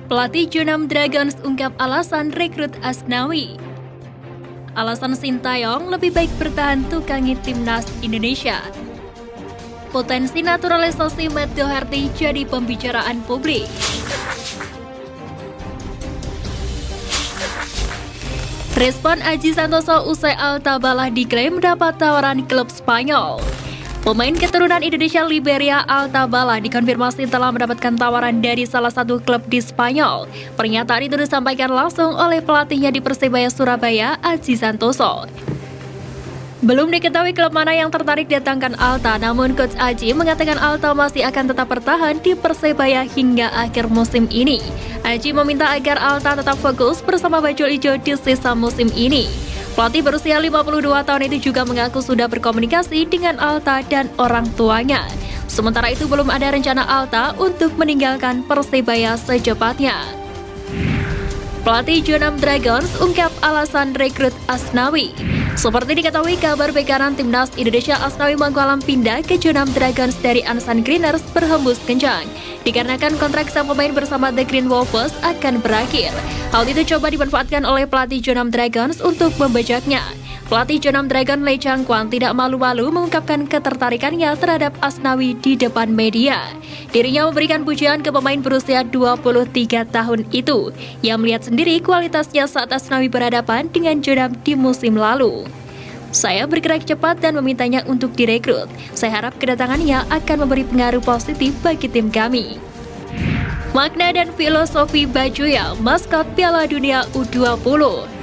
Pelatih Jeonnam Dragons ungkap alasan rekrut Asnawi. Alasan Sintayong lebih baik bertahan tukangi timnas Indonesia. Potensi naturalisasi Matt Doherty jadi pembicaraan publik. Respon Aji Santoso usai Altabala diklaim mendapat tawaran klub Spanyol. Pemain keturunan Indonesia Liberia Altabala dikonfirmasi telah mendapatkan tawaran dari salah satu klub di Spanyol. Pernyataan itu disampaikan langsung oleh pelatihnya di Persebaya Surabaya, Aji Santoso. Belum diketahui klub mana yang tertarik datangkan Alta, namun Coach Aji mengatakan Alta masih akan tetap bertahan di Persebaya hingga akhir musim ini. Aji meminta agar Alta tetap fokus bersama Bajul Ijo di sisa musim ini. Pelatih berusia 52 tahun itu juga mengaku sudah berkomunikasi dengan Alta dan orang tuanya. Sementara itu belum ada rencana Alta untuk meninggalkan Persebaya secepatnya. Pelatih Jeonnam Dragons ungkap alasan rekrut Asnawi. Seperti diketahui, kabar bek kanan timnas Indonesia Asnawi Mangkualam pindah ke Jeonnam Dragons dari Ansan Greeners berhembus kencang, dikarenakan kontrak sang pemain bersama The Green Wolves akan berakhir. Hal itu coba dimanfaatkan oleh pelatih Jeonnam Dragons untuk membajaknya. Pelatih Jeonnam Dragon Lee Chang Kwan tidak malu-malu mengungkapkan ketertarikannya terhadap Asnawi di depan media. Dirinya memberikan pujian ke pemain berusia 23 tahun itu, yang melihat sendiri kualitasnya saat Asnawi berhadapan dengan Jeonnam di musim lalu. Saya bergerak cepat dan memintanya untuk direkrut. Saya harap kedatangannya akan memberi pengaruh positif bagi tim kami. Makna dan filosofi Bajuya, maskot Piala Dunia U20.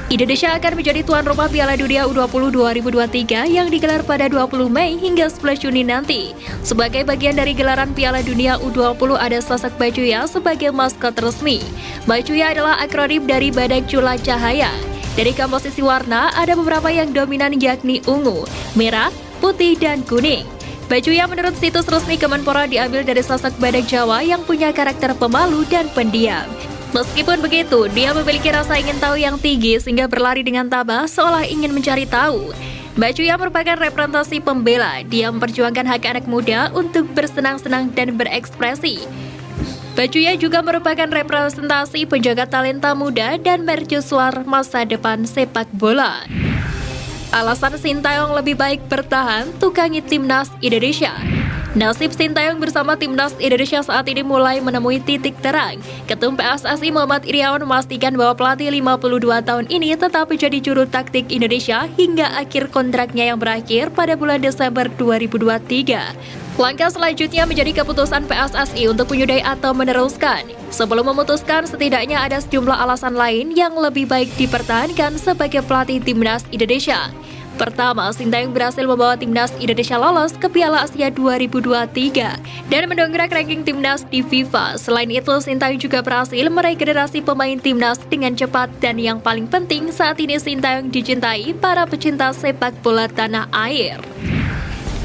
Indonesia akan menjadi tuan rumah Piala Dunia U20 2023 yang digelar pada 20 Mei hingga 11 Juni nanti. Sebagai bagian dari gelaran Piala Dunia U20 ada sosok Bajuya sebagai maskot resmi. Bajuya adalah akronim dari Badak Cula Cahaya. Dari komposisi warna ada beberapa yang dominan yakni ungu, merah, putih, dan kuning. Bajuya menurut situs resmi Kemenpora diambil dari sosok Badak Jawa yang punya karakter pemalu dan pendiam. Meskipun begitu, dia memiliki rasa ingin tahu yang tinggi sehingga berlari dengan tabah seolah ingin mencari tahu. Bajuya merupakan representasi pembela. Dia memperjuangkan hak anak muda untuk bersenang-senang dan berekspresi. Bajuya juga merupakan representasi penjaga talenta muda dan mercusuar masa depan sepak bola. Alasan Sintayong lebih baik bertahan tukangi timnas Indonesia. Nasib Sintayong bersama timnas Indonesia saat ini mulai menemui titik terang. Ketum PSSI Muhammad Iriawan memastikan bahwa pelatih 52 tahun ini tetap menjadi juru taktik Indonesia hingga akhir kontraknya yang berakhir pada bulan Desember 2023. Langkah selanjutnya menjadi keputusan PSSI untuk menyudahi atau meneruskan. Sebelum memutuskan, setidaknya ada sejumlah alasan lain yang lebih baik dipertahankan sebagai pelatih timnas Indonesia. Pertama, Sintayong berhasil membawa timnas Indonesia lolos ke Piala Asia 2023 dan mendongkrak ranking timnas di FIFA. Selain itu, Sintayong juga berhasil meraih generasi pemain timnas dengan cepat dan yang paling penting saat ini Sintayong dicintai para pecinta sepak bola tanah air.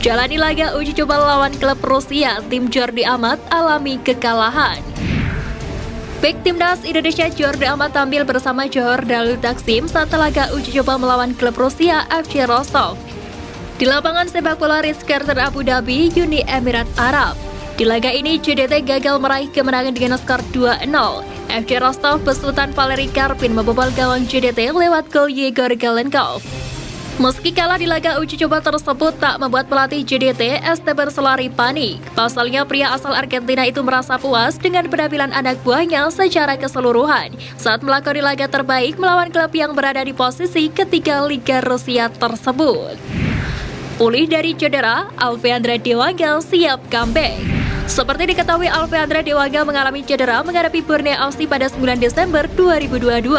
Jalani laga uji coba lawan klub Rusia, tim Jordi Amat alami kekalahan. Bek timnas Indonesia Jordi Amat tampil bersama Johor Darul Taksim saat laga uji coba melawan klub Rusia FC Rostov di lapangan sepak bola Ritz-Carlton Abu Dhabi, Uni Emirat Arab. Di laga ini JDT gagal meraih kemenangan dengan skor 2-0. FC Rostov besutan Valery Karpin membobol gawang JDT lewat gol Yegor Galenkov. Meski kalah di laga uji coba tersebut tak membuat pelatih JDT Esteban Solari panik. Pasalnya pria asal Argentina itu merasa puas dengan penampilan anak buahnya secara keseluruhan saat melakoni laga terbaik melawan klub yang berada di posisi ketiga Liga Rusia tersebut. Pulih dari cedera, Alvandra Dewangga siap comeback. Seperti diketahui, Alvandra Dewangga mengalami cedera menghadapi Borneo FC pada 9 Desember 2022.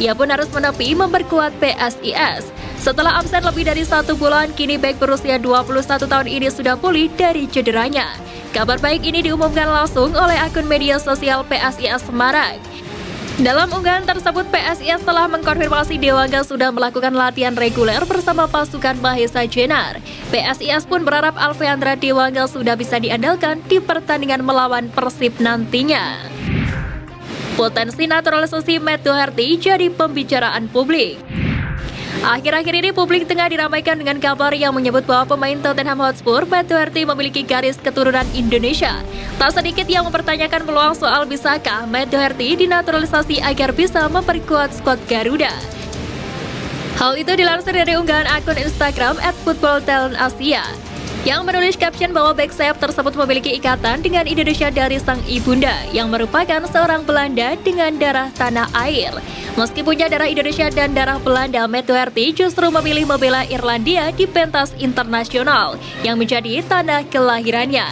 Ia pun harus menepi memperkuat PSIS. Setelah absen lebih dari 1 bulan, kini bek berusia 21 tahun ini sudah pulih dari cederanya. Kabar baik ini diumumkan langsung oleh akun media sosial PSIS Semarang. Dalam unggahan tersebut, PSIS telah mengkonfirmasi Dewangga sudah melakukan latihan reguler bersama pasukan Mahesa Jenar. PSIS pun berharap Alvandra Dewangga sudah bisa diandalkan di pertandingan melawan Persib nantinya. Potensi naturalisasi Matt Doherty jadi pembicaraan publik. Akhir-akhir ini publik tengah diramaikan dengan kabar yang menyebut bahwa pemain Tottenham Hotspur, Matt Doherty, memiliki garis keturunan Indonesia. Tak sedikit yang mempertanyakan peluang soal bisakah Matt Doherty dinaturalisasi agar bisa memperkuat skuad Garuda. Hal itu dilansir dari unggahan akun Instagram @footballtalentasia yang menulis caption bahwa back sayap tersebut memiliki ikatan dengan Indonesia dari sang ibunda yang merupakan seorang Belanda dengan darah tanah air. Meski punya darah Indonesia dan darah Belanda, Matt Doherty justru memilih membela Irlandia di pentas internasional yang menjadi tanah kelahirannya.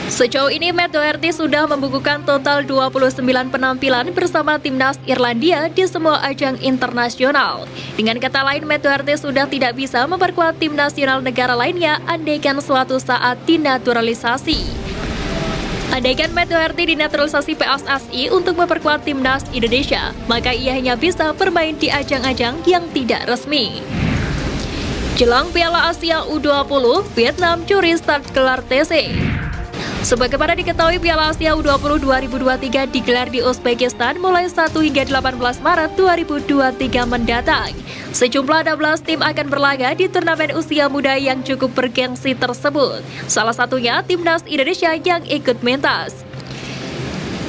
Sejauh ini Matt Doherty sudah membukukan total 29 penampilan bersama timnas Irlandia di semua ajang internasional. Dengan kata lain, Matt Doherty sudah tidak bisa memperkuat tim nasional negara lainnya andaikan suatu saat dinaturalisasi. Andaikan Matt Doherty dinaturalisasi PSSI untuk memperkuat timnas Indonesia, maka ia hanya bisa bermain di ajang-ajang yang tidak resmi. Jelang Piala Asia U20, Vietnam curi start gelar TC. Sebagaimana diketahui, Piala Asia U20 2023 digelar di Uzbekistan mulai 1 hingga 18 Maret 2023 mendatang. Sejumlah 16 tim akan berlaga di turnamen usia muda yang cukup bergengsi tersebut. Salah satunya timnas Indonesia yang ikut mentas.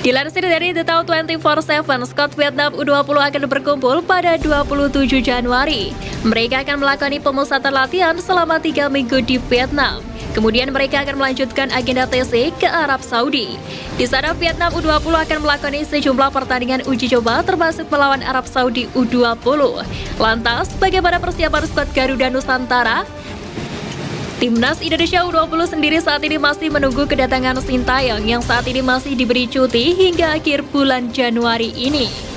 Dilansir dari The Town 24/7, skuad Vietnam U20 akan berkumpul pada 27 Januari. Mereka akan melakoni pemusatan latihan selama 3 minggu di Vietnam. Kemudian mereka akan melanjutkan agenda TC ke Arab Saudi. Di sana Vietnam U20 akan melakoni sejumlah pertandingan uji coba termasuk melawan Arab Saudi U20. Lantas, bagaimana persiapan skuad Garuda Nusantara? Timnas Indonesia U20 sendiri saat ini masih menunggu kedatangan Sintayong yang saat ini masih diberi cuti hingga akhir bulan Januari ini.